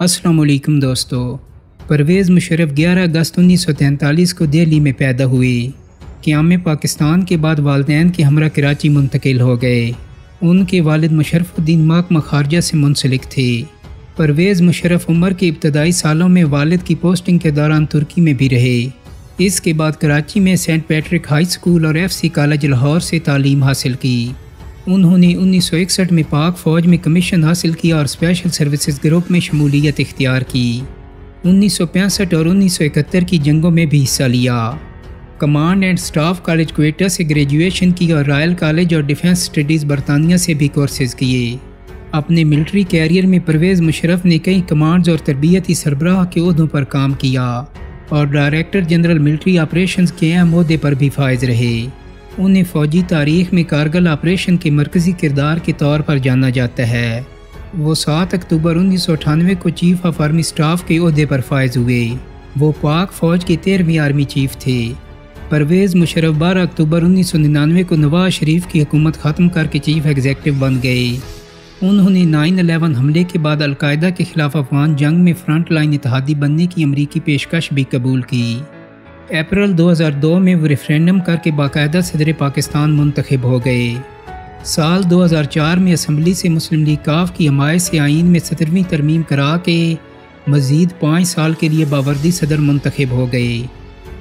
السلام علیکم دوستو، پرویز مشرف 11 اگست 1943 کو دہلی میں پیدا ہوئے۔ قیام پاکستان کے بعد والدین کے ہمراہ کراچی منتقل ہو گئے۔ ان کے والد مشرف الدین محکمہ خارجہ سے منسلک تھے۔ پرویز مشرف عمر کے ابتدائی سالوں میں والد کی پوسٹنگ کے دوران ترکی میں بھی رہے۔ اس کے بعد کراچی میں سینٹ پیٹرک ہائی اسکول اور ایف سی کالج لاہور سے تعلیم حاصل کی۔ انہوں نے 1961 میں پاک فوج میں کمیشن حاصل کیا اور اسپیشل سروسز گروپ میں شمولیت اختیار کی۔ 1965 اور 1971 کی جنگوں میں بھی حصہ لیا۔ Command and staff college Quetta سے گریجویشن کی اور رائل کالج اور ڈیفنس اسٹڈیز برطانیہ سے بھی کورسز کیے۔ اپنے ملٹری کیریئر میں پرویز مشرف نے کئی کمانڈز اور تربیتی سربراہ کے عہدوں پر کام کیا اور ڈائریکٹر جنرل ملٹری آپریشنز کے اہم عہدے پر بھی فائز رہے۔ انہیں فوجی تاریخ میں کارگل آپریشن کے مرکزی کردار کے طور پر جانا جاتا ہے۔ وہ 7 اکتوبر 1998 کو چیف آف آرمی سٹاف کے عہدے پر فائز ہوئے۔ وہ پاک فوج کے 13ویں آرمی چیف تھے۔ پرویز مشرف 12 اکتوبر 1999 کو نواز شریف کی حکومت ختم کر کے چیف ایگزیکٹو بن گئے۔ انہوں نے 9/11 حملے کے بعد القاعدہ کے خلاف افغان جنگ میں فرنٹ لائن اتحادی بننے کی امریکی پیشکش بھی قبول کی۔ اپریل 2002 میں وہ ریفرینڈم کر کے باقاعدہ صدر پاکستان منتخب ہو گئے۔ سال 2004 میں اسمبلی سے مسلم لیگ کاف کی حمایت سے آئین میں 17ویں ترمیم کرا کے مزید 5 سال کے لیے باوردی صدر منتخب ہو گئے۔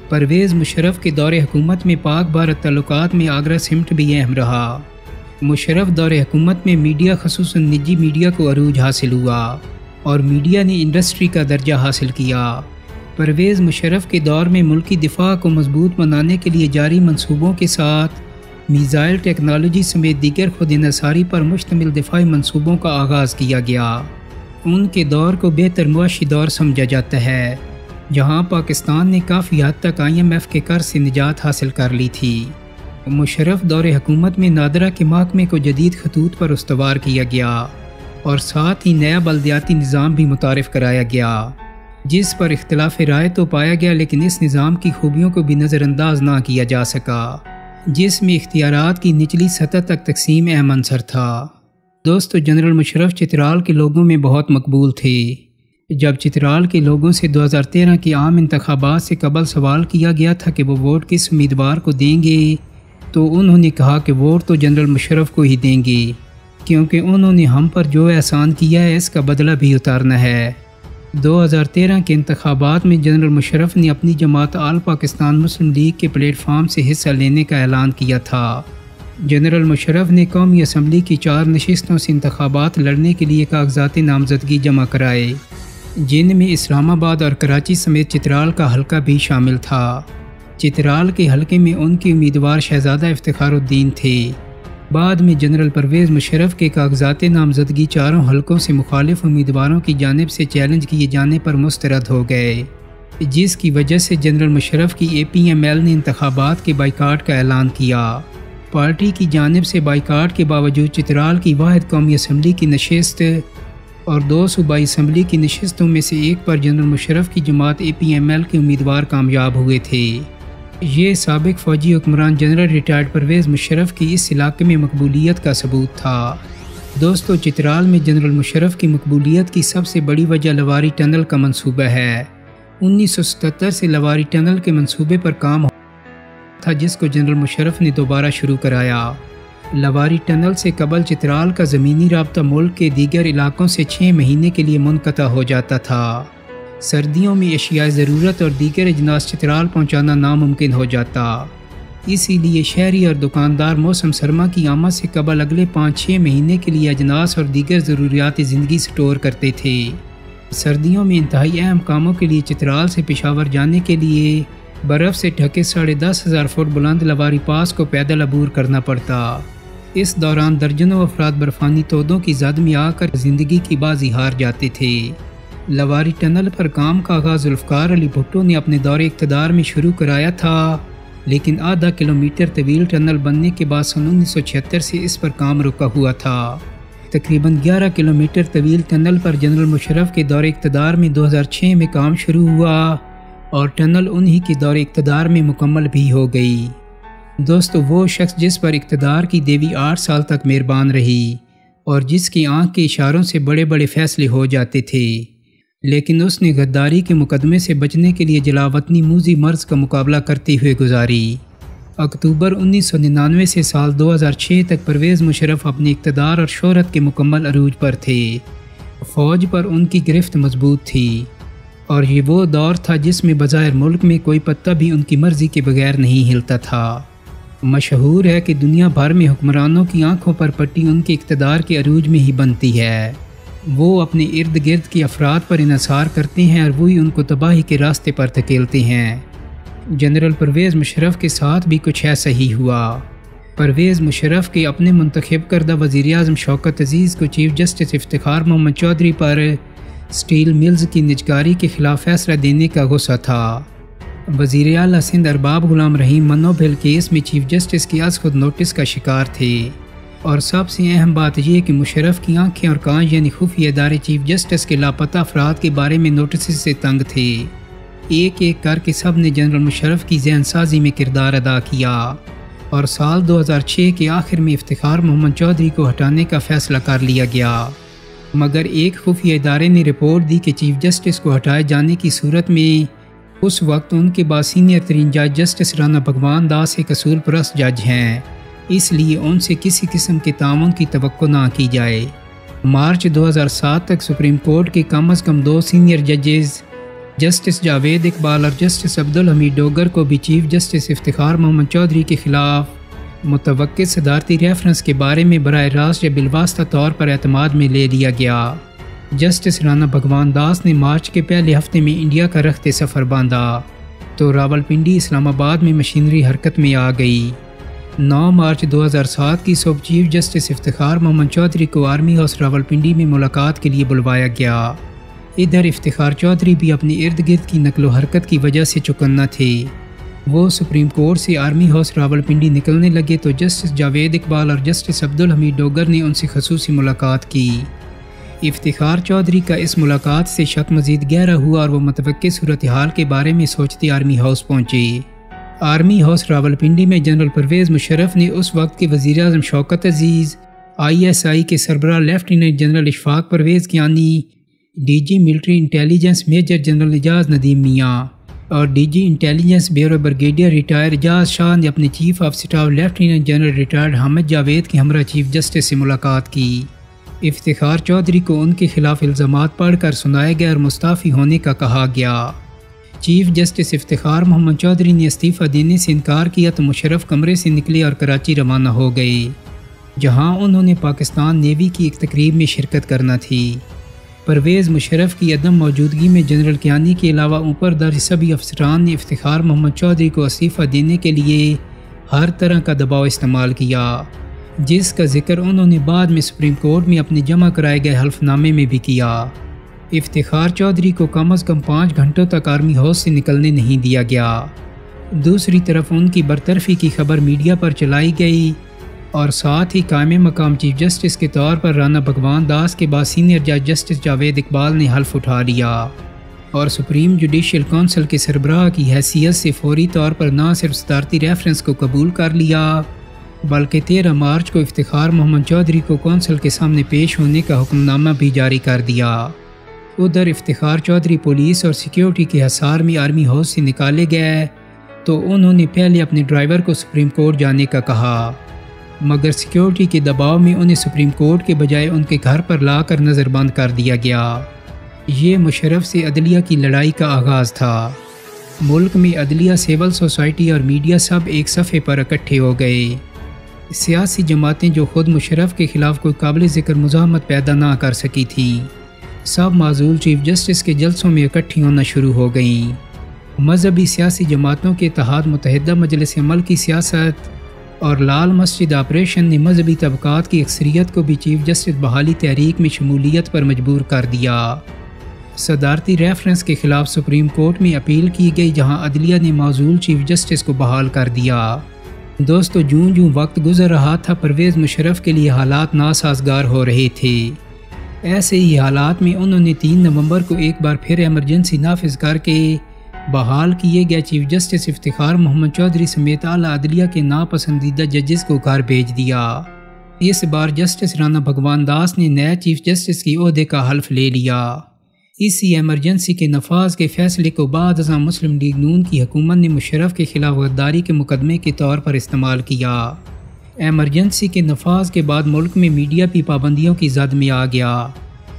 پرویز مشرف کے دور حکومت میں پاک بھارت تعلقات میں آگرہ سمٹ بھی اہم رہا۔ مشرف دور حکومت میں میڈیا خصوصاً نجی میڈیا کو عروج حاصل ہوا اور میڈیا نے انڈسٹری کا درجہ حاصل کیا۔ پرویز مشرف کے دور میں ملکی دفاع کو مضبوط بنانے کے لیے جاری منصوبوں کے ساتھ میزائل ٹیکنالوجی سمیت دیگر خود انحصاری پر مشتمل دفاعی منصوبوں کا آغاز کیا گیا۔ ان کے دور کو بہتر معاشی دور سمجھا جاتا ہے، جہاں پاکستان نے کافی حد تک IMF کے قرض سے نجات حاصل کر لی تھی۔ مشرف دور حکومت میں نادرہ کے محکمے کو جدید خطوط پر استوار کیا گیا اور ساتھ ہی نیا بلدیاتی نظام بھی متعارف کرایا گیا، جس پر اختلاف رائے تو پایا گیا لیکن اس نظام کی خوبیوں کو بھی نظر انداز نہ کیا جا سکا، جس میں اختیارات کی نچلی سطح تک تقسیم اہم عنصر تھا۔ دوستو، جنرل مشرف چترال کے لوگوں میں بہت مقبول تھے۔ جب چترال کے لوگوں سے 2013 کے عام انتخابات سے قبل سوال کیا گیا تھا کہ وہ ووٹ کس امیدوار کو دیں گے تو انہوں نے کہا کہ ووٹ تو جنرل مشرف کو ہی دیں گے، کیونکہ انہوں نے ہم پر جو احسان کیا ہے اس کا بدلہ بھی اتارنا ہے۔ 2013 کے انتخابات میں جنرل مشرف نے اپنی جماعت آل پاکستان مسلم لیگ کے پلیٹ فارم سے حصہ لینے کا اعلان کیا تھا۔ جنرل مشرف نے قومی اسمبلی کی 4 نشستوں سے انتخابات لڑنے کے لیے کاغذات نامزدگی جمع کرائے، جن میں اسلام آباد اور کراچی سمیت چترال کا حلقہ بھی شامل تھا۔ چترال کے حلقے میں ان کے امیدوار شہزادہ افتخار الدین تھے۔ بعد میں جنرل پرویز مشرف کے کاغذات نامزدگی 4 حلقوں سے مخالف امیدواروں کی جانب سے چیلنج کیے جانے پر مسترد ہو گئے، جس کی وجہ سے جنرل مشرف کی APML نے انتخابات کے بائیکاٹ کا اعلان کیا۔ پارٹی کی جانب سے بائیکاٹ کے باوجود چترال کی واحد قومی اسمبلی کی نشست اور 2 صوبائی اسمبلی کی نشستوں میں سے ایک پر جنرل مشرف کی جماعت APML کے امیدوار کامیاب ہوئے تھے۔ یہ سابق فوجی حکمران جنرل ریٹائرڈ پرویز مشرف کی اس علاقے میں مقبولیت کا ثبوت تھا۔ دوستو، چترال میں جنرل مشرف کی مقبولیت کی سب سے بڑی وجہ لواری ٹنل کا منصوبہ ہے۔ 1977 سے لواری ٹنل کے منصوبے پر کام ہو تھا، جس کو جنرل مشرف نے دوبارہ شروع کرایا۔ لواری ٹنل سے قبل چترال کا زمینی رابطہ ملک کے دیگر علاقوں سے 6 مہینے کے لیے منقطع ہو جاتا تھا۔ سردیوں میں اشیاء ضرورت اور دیگر اجناس چترال پہنچانا ناممکن ہو جاتا، اسی لیے شہری اور دکاندار موسم سرما کی آمد سے قبل اگلے 5-6 مہینے کے لیے اجناس اور دیگر ضروریات زندگی سٹور کرتے تھے۔ سردیوں میں انتہائی اہم کاموں کے لیے چترال سے پشاور جانے کے لیے برف سے ڈھکے 10,500 فٹ بلند لواری پاس کو پیدل عبور کرنا پڑتا۔ اس دوران درجنوں افراد برفانی تودوں کی زد میں آ کر زندگی کی بازی ہار جاتے تھے۔ لواری ٹنل پر کام کا آغاز ذوالفقار علی بھٹو نے اپنے دور اقتدار میں شروع کرایا تھا، لیکن آدھا کلومیٹر طویل ٹنل بننے کے بعد سن 1976 سے اس پر کام رکا ہوا تھا۔ تقریباً 11 کلومیٹر طویل ٹنل پر جنرل مشرف کے دور اقتدار میں 2006 میں کام شروع ہوا اور ٹنل انہی کے دور اقتدار میں مکمل بھی ہو گئی۔ دوستو، وہ شخص جس پر اقتدار کی دیوی 8 سال تک مہربان رہی اور جس کی آنکھ کے اشاروں سے بڑے بڑے فیصلے ہو جاتے تھے، لیکن اس نے غداری کے مقدمے سے بچنے کے لیے جلاوطنی موذی مرض کا مقابلہ کرتے ہوئے گزاری۔ اکتوبر 1999 سے سال 2006 تک پرویز مشرف اپنی اقتدار اور شہرت کے مکمل عروج پر تھے۔ فوج پر ان کی گرفت مضبوط تھی، اور یہ وہ دور تھا جس میں بظاہر ملک میں کوئی پتا بھی ان کی مرضی کے بغیر نہیں ہلتا تھا۔ مشہور ہے کہ دنیا بھر میں حکمرانوں کی آنکھوں پر پٹی ان کے اقتدار کے عروج میں ہی بنتی ہے۔ وہ اپنے ارد گرد کے افراد پر انحصار کرتے ہیں اور وہی ان کو تباہی کے راستے پر دھکیلتے ہیں۔ جنرل پرویز مشرف کے ساتھ بھی کچھ ایسا ہی ہوا۔ پرویز مشرف کے اپنے منتخب کردہ وزیراعظم شوکت عزیز کو چیف جسٹس افتخار محمد چودھری پر سٹیل ملز کی نجکاری کے خلاف فیصلہ دینے کا غصہ تھا۔ وزیر اعلیٰ سندھ ارباب غلام رحیم منو بھل کیس میں چیف جسٹس کے از خود نوٹس کا شکار تھے، اور سب سے اہم بات یہ کہ مشرف کی آنکھیں اور کان یعنی خفیہ ادارے چیف جسٹس کے لاپتہ افراد کے بارے میں نوٹسز سے تنگ تھے۔ ایک ایک کر کے سب نے جنرل مشرف کی ذہن سازی میں کردار ادا کیا، اور سال 2006 کے آخر میں افتخار محمد چودھری کو ہٹانے کا فیصلہ کر لیا گیا۔ مگر ایک خفیہ ادارے نے رپورٹ دی کہ چیف جسٹس کو ہٹائے جانے کی صورت میں اس وقت ان کے بعد سینئر ترین جج جسٹس رانا بھگوان داس ایک اصول پرست جج ہیں، اس لیے ان سے کسی قسم کے تعاون کی توقع نہ کی جائے۔ مارچ 2007 تک سپریم کورٹ کے کم از کم 2 سینئر ججز جسٹس جاوید اقبال اور جسٹس عبدالحمید ڈوگر کو بھی چیف جسٹس افتخار محمد چودھری کے خلاف متوقع صدارتی ریفرنس کے بارے میں براہ راست یا بالواسطہ طور پر اعتماد میں لے لیا گیا۔ جسٹس رانا بھگوان داس نے مارچ کے پہلے ہفتے میں انڈیا کا رخت سفر باندھا تو راولپنڈی اسلام آباد میں مشینری حرکت میں آ گئی۔ 9 مارچ 2007 کی صبح چیف جسٹس افتخار محمد چودھری کو آرمی ہاؤس راولپنڈی میں ملاقات کے لیے بلوایا گیا۔ ادھر افتخار چودھری بھی اپنے ارد گرد کی نقل و حرکت کی وجہ سے چکنا تھے۔ وہ سپریم کورٹ سے آرمی ہاؤس راولپنڈی نکلنے لگے تو جسٹس جاوید اقبال اور جسٹس عبدالحمید ڈوگر نے ان سے خصوصی ملاقات کی۔ افتخار چودھری کا اس ملاقات سے شک مزید گہرا ہوا اور وہ متوقع صورتحال کے بارے میں سوچتے آرمی ہاؤس پہنچے۔ آرمی ہاؤس راولپنڈی میں جنرل پرویز مشرف نے اس وقت کے وزیر اعظم شوکت عزیز، ISI کے سربراہ lieutenant general Ashfaq Parvez Kayani, D G military intelligence major general Ejaz Nadeem Mian اور D G intelligence bureau brigadier retired Ijaz Shah نے اپنے chief of staff lieutenant general retired Hamid Javed کے ہمراہ چیف جسٹس سے ملاقات کی۔ افتخار چودھری کو ان کے خلاف الزامات پڑھ کر سنائے گئے اور مستعفی ہونے کا کہا گیا۔ چیف جسٹس افتخار محمد چودھری نے استعفیٰ دینے سے انکار کیا تو مشرف کمرے سے نکلے اور کراچی روانہ ہو گئے، جہاں انہوں نے پاکستان نیوی کی ایک تقریب میں شرکت کرنا تھی۔ پرویز مشرف کی عدم موجودگی میں جنرل کیانی کے علاوہ اوپر درج سبھی افسران نے افتخار محمد چودھری کو استعفیٰ دینے کے لیے ہر طرح کا دباؤ استعمال کیا، جس کا ذکر انہوں نے بعد میں سپریم کورٹ میں اپنے جمع کرائے گئے حلف نامے میں بھی کیا۔ افتخار چودھری کو کم از کم 5 گھنٹوں تک آرمی ہاؤس سے نکلنے نہیں دیا گیا۔ دوسری طرف ان کی برطرفی کی خبر میڈیا پر چلائی گئی، اور ساتھ ہی قائم مقام چیف جسٹس کے طور پر رانا بھگوان داس کے بعد سینئر جج جسٹس جاوید اقبال نے حلف اٹھا لیا، اور سپریم جوڈیشل کونسل کے سربراہ کی حیثیت سے فوری طور پر نہ صرف صدارتی ریفرنس کو قبول کر لیا بلکہ 13 مارچ کو افتخار محمد چودھری کو کونسل کے سامنے پیش ہونے کا حکم نامہ بھی جاری کر دیا۔ ادھر افتخار چودھری پولیس اور سیکیورٹی کے حصار میں آرمی ہاؤس سے نکالے گئے تو انہوں نے پہلے اپنے ڈرائیور کو سپریم کورٹ جانے کا کہا، مگر سیکیورٹی کے دباؤ میں انہیں سپریم کورٹ کے بجائے ان کے گھر پر لا کر نظر بند کر دیا گیا۔ یہ مشرف سے عدلیہ کی لڑائی کا آغاز تھا۔ ملک میں عدلیہ، سول سوسائٹی اور میڈیا سب ایک صفحے پر اکٹھے ہو گئے۔ سیاسی جماعتیں جو خود مشرف کے خلاف کوئی قابل ذکر مزاحمت پیدا نہ کر سکی تھیں، سب معزول چیف جسٹس کے جلسوں میں اکٹھی ہونا شروع ہو گئیں۔ مذہبی سیاسی جماعتوں کے اتحاد، متحدہ مجلس عمل کی سیاست اور لال مسجد آپریشن نے مذہبی طبقات کی اکثریت کو بھی چیف جسٹس بحالی تحریک میں شمولیت پر مجبور کر دیا۔ صدارتی ریفرنس کے خلاف سپریم کورٹ میں اپیل کی گئی، جہاں عدلیہ نے معزول چیف جسٹس کو بحال کر دیا۔ دوستو، جوں جوں وقت گزر رہا تھا پرویز مشرف کے لیے حالات ناسازگار ہو رہے تھے۔ ایسے ہی حالات میں انہوں نے 3 نومبر کو ایک بار پھر ایمرجنسی نافذ کر کے بحال کیے گئے چیف جسٹس افتخار محمد چودھری سمیت اعلیٰ عدلیہ کے ناپسندیدہ ججز کو گھر بھیج دیا۔ اس بار جسٹس رانا بھگوان داس نے نئے چیف جسٹس کی عہدے کا حلف لے لیا۔ اسی ایمرجنسی کے نفاذ کے فیصلے کو بعد ازاں مسلم لیگ نون کی حکومت نے مشرف کے خلاف غداری کے مقدمے کے طور پر استعمال کیا۔ ایمرجنسی کے نفاذ کے بعد ملک میں میڈیا بھی پابندیوں کی زد میں آ گیا،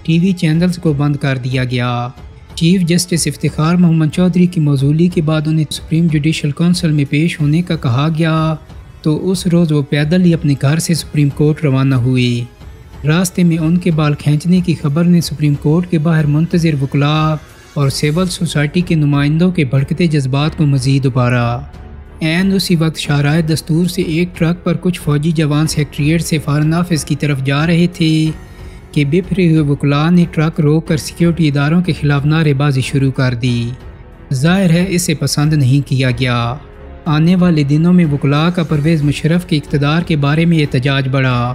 ٹی وی چینلز کو بند کر دیا گیا۔ چیف جسٹس افتخار محمد چودھری کی معزولی کے بعد انہیں سپریم جوڈیشل کونسل میں پیش ہونے کا کہا گیا تو اس روز وہ پیدل ہی اپنے گھر سے سپریم کورٹ روانہ ہوئے۔ راستے میں ان کے بال کھینچنے کی خبر نے سپریم کورٹ کے باہر منتظر وکلاء اور سول سوسائٹی کے نمائندوں کے بھڑکتے جذبات کو مزید ابھارا۔ عین اسی وقت شاہراہ دستور سے ایک ٹرک پر کچھ فوجی جوان سیکریٹریٹ سے فارن آفس کی طرف جا رہے تھے کہ بپھرے ہوئے وکلاء نے ٹرک روک کر سیکیورٹی اداروں کے خلاف نعرے بازی شروع کر دی۔ ظاہر ہے اسے پسند نہیں کیا گیا۔ آنے والے دنوں میں وکلاء کا پرویز مشرف کے اقتدار کے بارے میں احتجاج بڑھا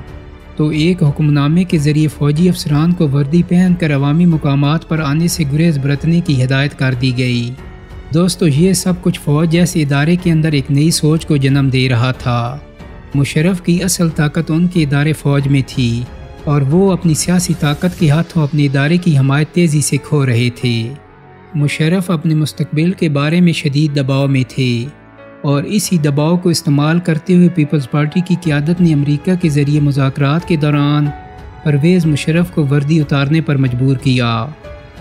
تو ایک حکم نامے کے ذریعے فوجی افسران کو وردی پہن کر عوامی مقامات پر آنے سے گریز برتنے کی ہدایت کر دی گئی۔ دوستو، یہ سب کچھ فوج جیسے ادارے کے اندر ایک نئی سوچ کو جنم دے رہا تھا۔ مشرف کی اصل طاقت ان کے ادارے فوج میں تھی اور وہ اپنی سیاسی طاقت کے ہاتھوں اپنے ادارے کی حمایت تیزی سے کھو رہے تھے۔ مشرف اپنے مستقبل کے بارے میں شدید دباؤ میں تھے اور اسی دباؤ کو استعمال کرتے ہوئے پیپلز پارٹی کی قیادت نے امریکہ کے ذریعے مذاکرات کے دوران پرویز مشرف کو وردی اتارنے پر مجبور کیا۔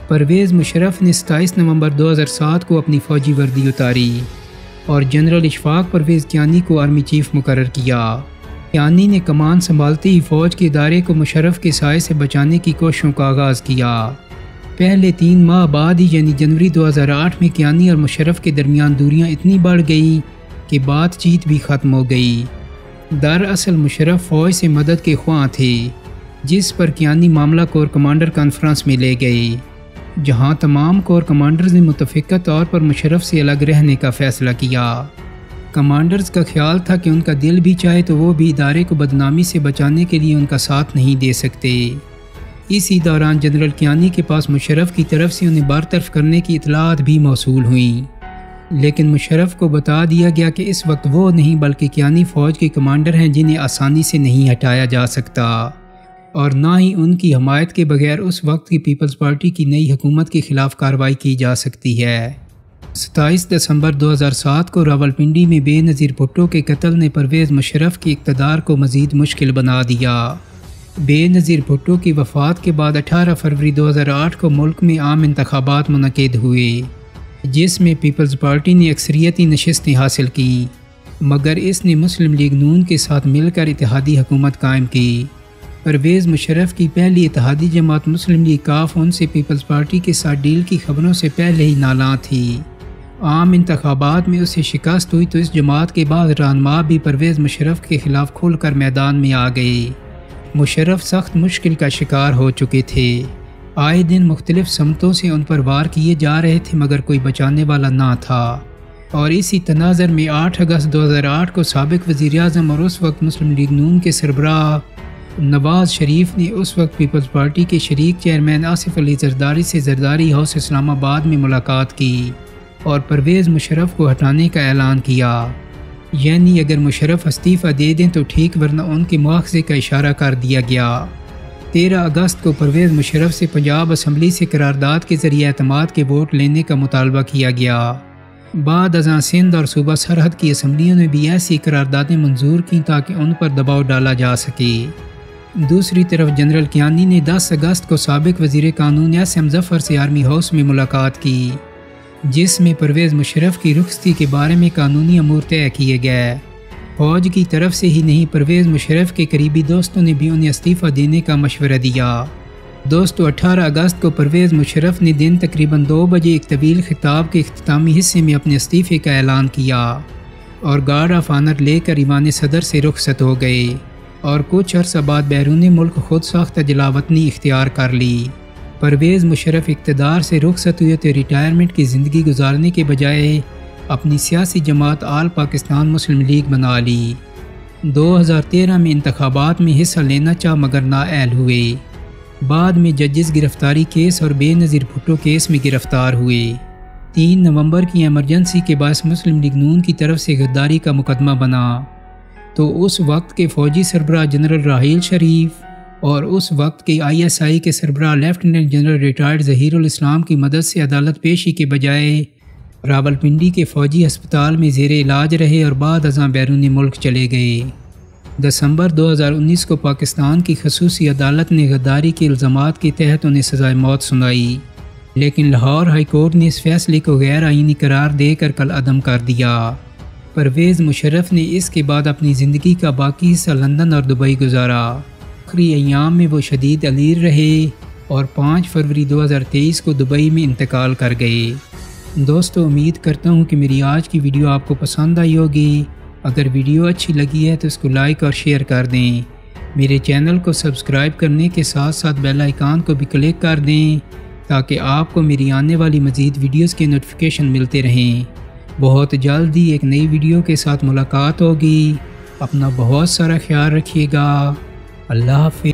پرویز مشرف نے 27 نومبر 2007 کو اپنی فوجی وردی اتاری اور جنرل اشفاق پرویز کیانی کو آرمی چیف مقرر کیا۔ کیانی نے کمان سنبھالتے ہی فوج کے ادارے کو مشرف کے سائے سے بچانے کی کوششوں کا آغاز کیا۔ پہلے 3 ماہ بعد ہی یعنی جنوری 2008 میں کیانی اور مشرف کے درمیان دوریاں اتنی بڑھ گئیں کہ بات چیت بھی ختم ہو گئی۔ دراصل مشرف فوج سے مدد کے خواہاں تھے، جس پر کیانی معاملہ کور کمانڈر کانفرنس میں لے گئے، جہاں تمام کور کمانڈرز نے متفقہ طور پر مشرف سے الگ رہنے کا فیصلہ کیا۔ کمانڈرز کا خیال تھا کہ ان کا دل بھی چاہے تو وہ بھی ادارے کو بدنامی سے بچانے کے لیے ان کا ساتھ نہیں دے سکتے۔ اسی دوران جنرل کیانی کے پاس مشرف کی طرف سے انہیں برطرف کرنے کی اطلاعات بھی موصول ہوئیں، لیکن مشرف کو بتا دیا گیا کہ اس وقت وہ نہیں بلکہ کیانی فوج کے کمانڈر ہیں جنہیں آسانی سے نہیں ہٹایا جا سکتا اور نہ ہی ان کی حمایت کے بغیر اس وقت کی پیپلز پارٹی کی نئی حکومت کے خلاف کارروائی کی جا سکتی ہے۔ 27 دسمبر 2007 کو راولپنڈی میں بے نظیر بھٹو کے قتل نے پرویز مشرف کے اقتدار کو مزید مشکل بنا دیا۔ بے نظیر بھٹو کی وفات کے بعد 18 فروری 2008 کو ملک میں عام انتخابات منعقد ہوئے، جس میں پیپلز پارٹی نے اکثریتی نشستیں حاصل کیں، مگر اس نے مسلم لیگ نون کے ساتھ مل کر اتحادی حکومت قائم کی۔ پرویز مشرف کی پہلی اتحادی جماعت مسلم لیگ کاف ان سے پیپلز پارٹی کے ساتھ ڈیل کی خبروں سے پہلے ہی نالاں تھی۔ عام انتخابات میں اسے شکست ہوئی تو اس جماعت کے بعد رہنما بھی پرویز مشرف کے خلاف کھل کر میدان میں آ گئے۔ مشرف سخت مشکل کا شکار ہو چکے تھے، آئے دن مختلف سمتوں سے ان پر وار کیے جا رہے تھے مگر کوئی بچانے والا نہ تھا، اور اسی تناظر میں 8 اگست 2008 کو سابق وزیر اعظم اور اس وقت مسلم لیگ نون کے سربراہ نواز شریف نے اس وقت پیپلز پارٹی کے شریک چیئرمین آصف علی زرداری سے زرداری ہاؤس اسلام آباد میں ملاقات کی اور پرویز مشرف کو ہٹانے کا اعلان کیا، یعنی اگر مشرف استعفیٰ دے دیں تو ٹھیک ورنہ ان کے مواخذے کا اشارہ کر دیا گیا۔ 13 اگست کو پرویز مشرف سے پنجاب اسمبلی سے قرارداد کے ذریعے اعتماد کے ووٹ لینے کا مطالبہ کیا گیا۔ بعد ازاں سندھ اور صوبہ سرحد کی اسمبلیوں نے بھی ایسی قراردادیں منظور کیں تاکہ ان پر دباؤ ڈالا جا سکے۔ دوسری طرف جنرل کیانی نے 10 اگست کو سابق وزیر قانون ایم ظفر سے آرمی ہاؤس میں ملاقات کی، جس میں پرویز مشرف کی رخصتی کے بارے میں قانونی امور طے کیے گئے۔ فوج کی طرف سے ہی نہیں، پرویز مشرف کے قریبی دوستوں نے بھی انہیں استعفیٰ دینے کا مشورہ دیا۔ دوستو، 18 اگست کو پرویز مشرف نے دن تقریباً 2 بجے ایک طویل خطاب کے اختتامی حصے میں اپنے استعفے کا اعلان کیا اور گارڈ آف آنر لے کر ایوان صدر سے رخصت ہو گئے اور کچھ عرصہ بعد بیرون ملک خود ساختہ جلاوطنی اختیار کر لی۔ پرویز مشرف اقتدار سے رخصت ہوئے تو ریٹائرمنٹ کی زندگی گزارنے کے بجائے اپنی سیاسی جماعت آل پاکستان مسلم لیگ بنا لی۔ 2013 میں انتخابات میں حصہ لینا چاہ مگر نااہل ہوئے۔ بعد میں ججز گرفتاری کیس اور بے نظیر بھٹو کیس میں گرفتار ہوئے۔ 3 نومبر کی ایمرجنسی کے باعث مسلم لیگ نون کی طرف سے غداری کا مقدمہ بنا تو اس وقت کے فوجی سربراہ جنرل راحیل شریف اور اس وقت کے ISI کے سربراہ لیفٹیننٹ جنرل ریٹائرڈ ظہیر الاسلام کی مدد سے عدالت پیشی کے بجائے راولپنڈی کے فوجی ہسپتال میں زیر علاج رہے اور بعد ازاں بیرون ملک چلے گئے۔ دسمبر 2019 کو پاکستان کی خصوصی عدالت نے غداری کے الزامات کے تحت انہیں سزائے موت سنائی، لیکن لاہور ہائی کورٹ نے اس فیصلے کو غیر آئینی قرار دے کر کل عدم کر دیا۔ پرویز مشرف نے اس کے بعد اپنی زندگی کا باقی حصہ لندن اور دبئی گزارا۔ آخری ایام میں وہ شدید علیر رہے اور 5 فروری 2023 کو دبئی میں انتقال کر گئے۔ دوستو، امید کرتا ہوں کہ میری آج کی ویڈیو آپ کو پسند آئی ہوگی۔ اگر ویڈیو اچھی لگی ہے تو اس کو لائک اور شیئر کر دیں۔ میرے چینل کو سبسکرائب کرنے کے ساتھ ساتھ بیل آئیکن کو بھی کلک کر دیں تاکہ آپ کو میری آنے والی مزید ویڈیوز کے نوٹیفیکیشن ملتے رہیں۔ بہت جلد ہی ایک نئی ویڈیو کے ساتھ ملاقات ہوگی۔ اپنا بہت سارا خیال رکھیے گا۔ اللہ حافظ۔